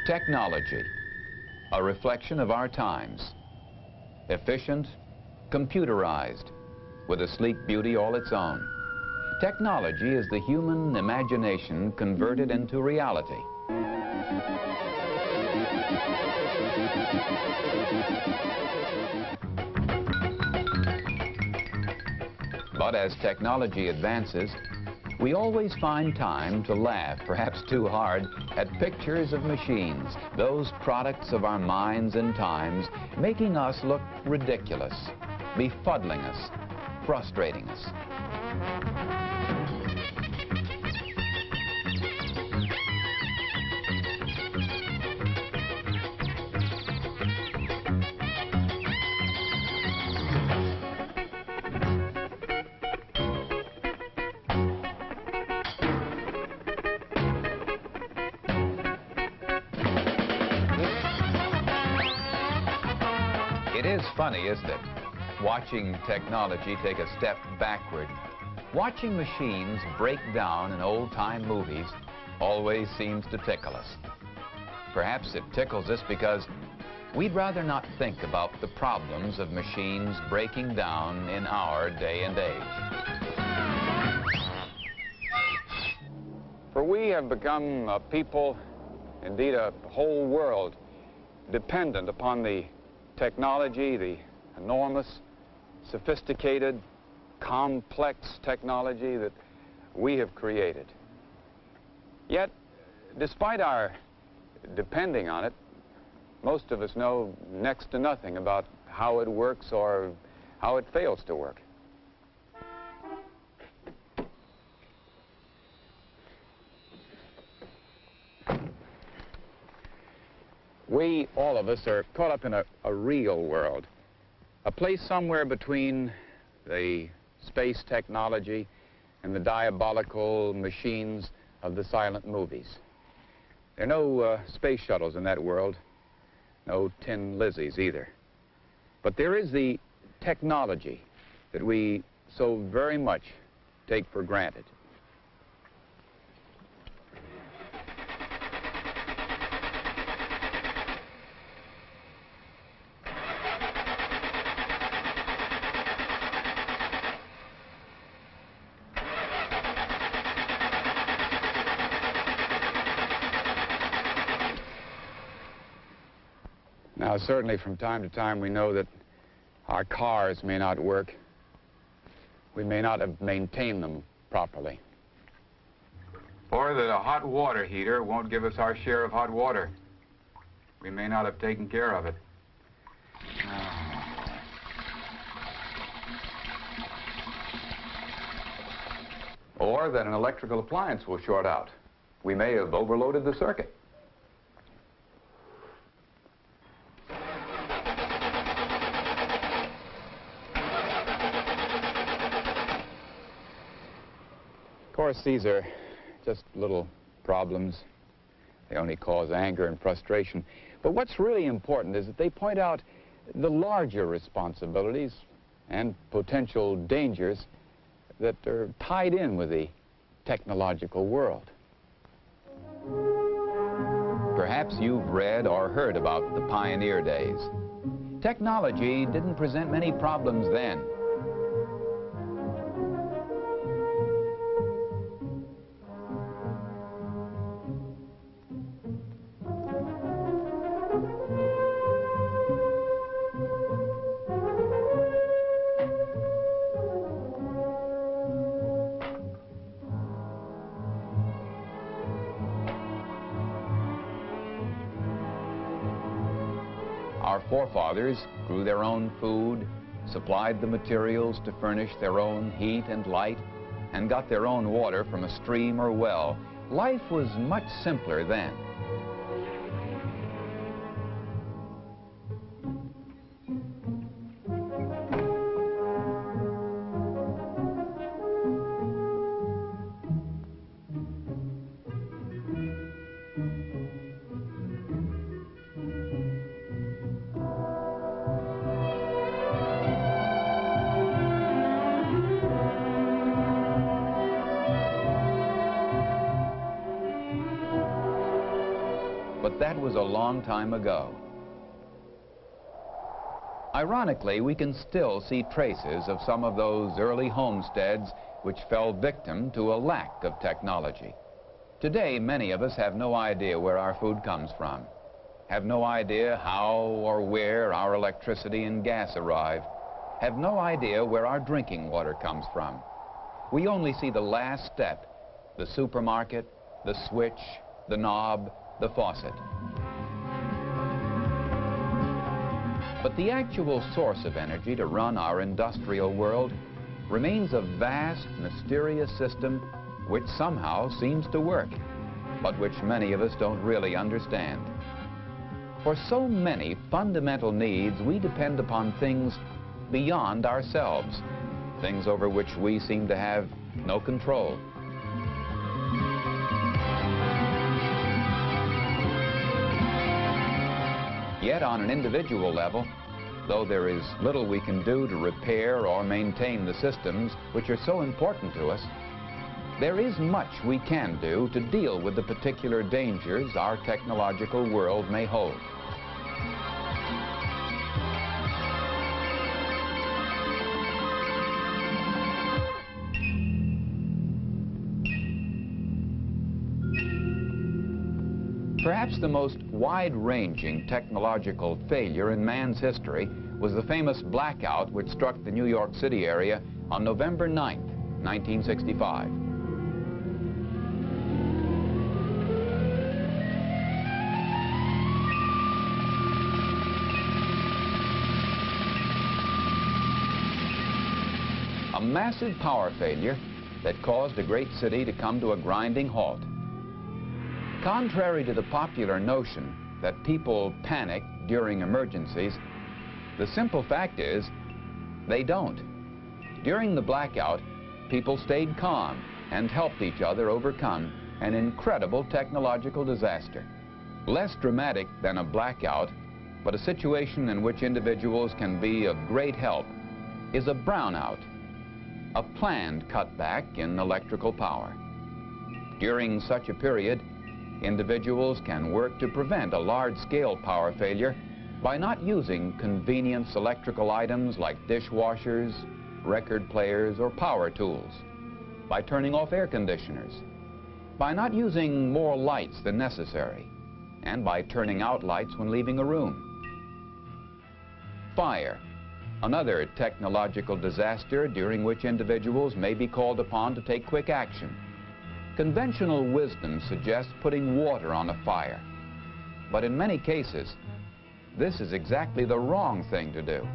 Technology, a reflection of our times. Efficient, computerized, with a sleek beauty all its own. Technology is the human imagination converted into reality. But as technology advances, we always find time to laugh, perhaps too hard, at pictures of machines, those products of our minds and times, making us look ridiculous, befuddling us, frustrating us. It is funny, isn't it? Watching technology take a step backward. Watching machines break down in old-time movies always seems to tickle us. Perhaps it tickles us because we'd rather not think about the problems of machines breaking down in our day and age. For we have become a people, indeed a whole world, dependent upon the technology, the enormous, sophisticated, complex technology that we have created. Yet, despite our depending on it, most of us know next to nothing about how it works or how it fails to work. We, all of us, are caught up in a real world, a place somewhere between the space technology and the diabolical machines of the silent movies. There are no space shuttles in that world, no Tin Lizzies either. But there is the technology that we so very much take for granted. Now, certainly from time to time we know that our cars may not work. We may not have maintained them properly. Or that a hot water heater won't give us our share of hot water. We may not have taken care of it. Or that an electrical appliance will short out. We may have overloaded the circuit. Of course, these are just little problems. They only cause anger and frustration. But what's really important is that they point out the larger responsibilities and potential dangers that are tied in with the technological world. Perhaps you've read or heard about the pioneer days. Technology didn't present many problems then. Our forefathers grew their own food, supplied the materials to furnish their own heat and light, and got their own water from a stream or well. Life was much simpler then. But that was a long time ago. Ironically, we can still see traces of some of those early homesteads which fell victim to a lack of technology. Today, many of us have no idea where our food comes from, have no idea how or where our electricity and gas arrive, have no idea where our drinking water comes from. We only see the last step, the supermarket, the switch, the knob, the faucet. But the actual source of energy to run our industrial world remains a vast, mysterious system which somehow seems to work, but which many of us don't really understand. For so many fundamental needs, we depend upon things beyond ourselves, things over which we seem to have no control. Yet on an individual level, though there is little we can do to repair or maintain the systems which are so important to us, there is much we can do to deal with the particular dangers our technological world may hold. Perhaps the most wide-ranging technological failure in man's history was the famous blackout which struck the New York City area on November 9th, 1965. A massive power failure that caused a great city to come to a grinding halt. Contrary to the popular notion that people panic during emergencies, the simple fact is they don't. During the blackout, people stayed calm and helped each other overcome an incredible technological disaster. Less dramatic than a blackout, but a situation in which individuals can be of great help, is a brownout, a planned cutback in electrical power. During such a period, individuals can work to prevent a large-scale power failure by not using convenience electrical items like dishwashers, record players, or power tools, by turning off air conditioners, by not using more lights than necessary, and by turning out lights when leaving a room. Fire, another technological disaster during which individuals may be called upon to take quick action. Conventional wisdom suggests putting water on a fire, but in many cases, this is exactly the wrong thing to do.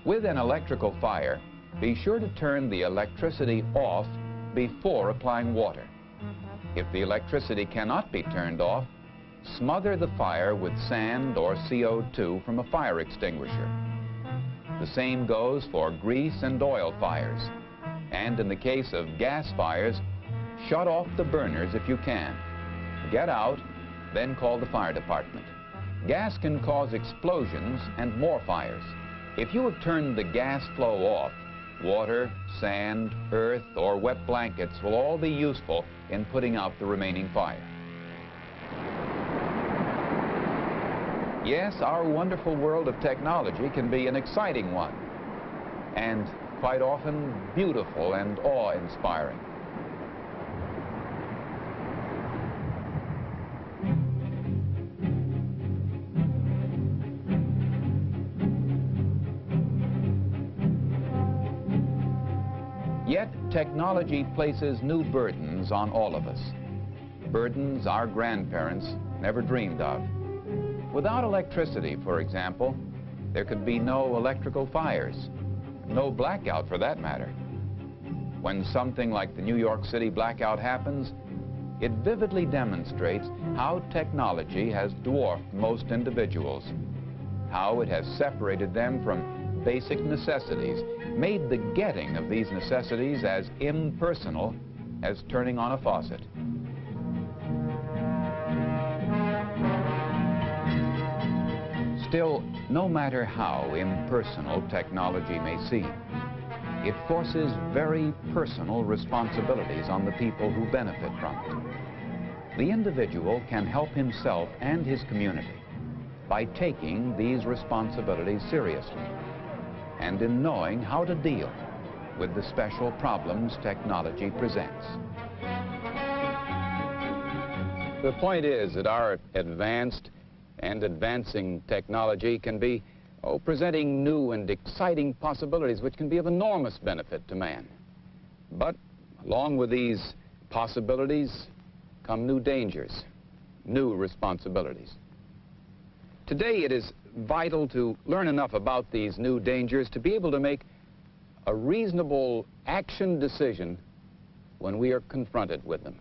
With an electrical fire, be sure to turn the electricity off before applying water. If the electricity cannot be turned off, smother the fire with sand or CO2 from a fire extinguisher. The same goes for grease and oil fires, and in the case of gas fires, shut off the burners if you can. Get out, then call the fire department. Gas can cause explosions and more fires. If you have turned the gas flow off, water, sand, earth, or wet blankets will all be useful in putting out the remaining fire. Yes, our wonderful world of technology can be an exciting one, and quite often beautiful and awe-inspiring. Yet, technology places new burdens on all of us. Burdens our grandparents never dreamed of. Without electricity, for example, there could be no electrical fires, no blackout for that matter. When something like the New York City blackout happens, it vividly demonstrates how technology has dwarfed most individuals, how it has separated them from basic necessities, made the getting of these necessities as impersonal as turning on a faucet. Still, no matter how impersonal technology may seem, it forces very personal responsibilities on the people who benefit from it. the individual can help himself and his community by taking these responsibilities seriously and in knowing how to deal with the special problems technology presents. The point is that our advanced and advancing technology can be presenting new and exciting possibilities which can be of enormous benefit to man. But along with these possibilities come new dangers, new responsibilities. Today it is vital to learn enough about these new dangers to be able to make a reasonable action decision when we are confronted with them.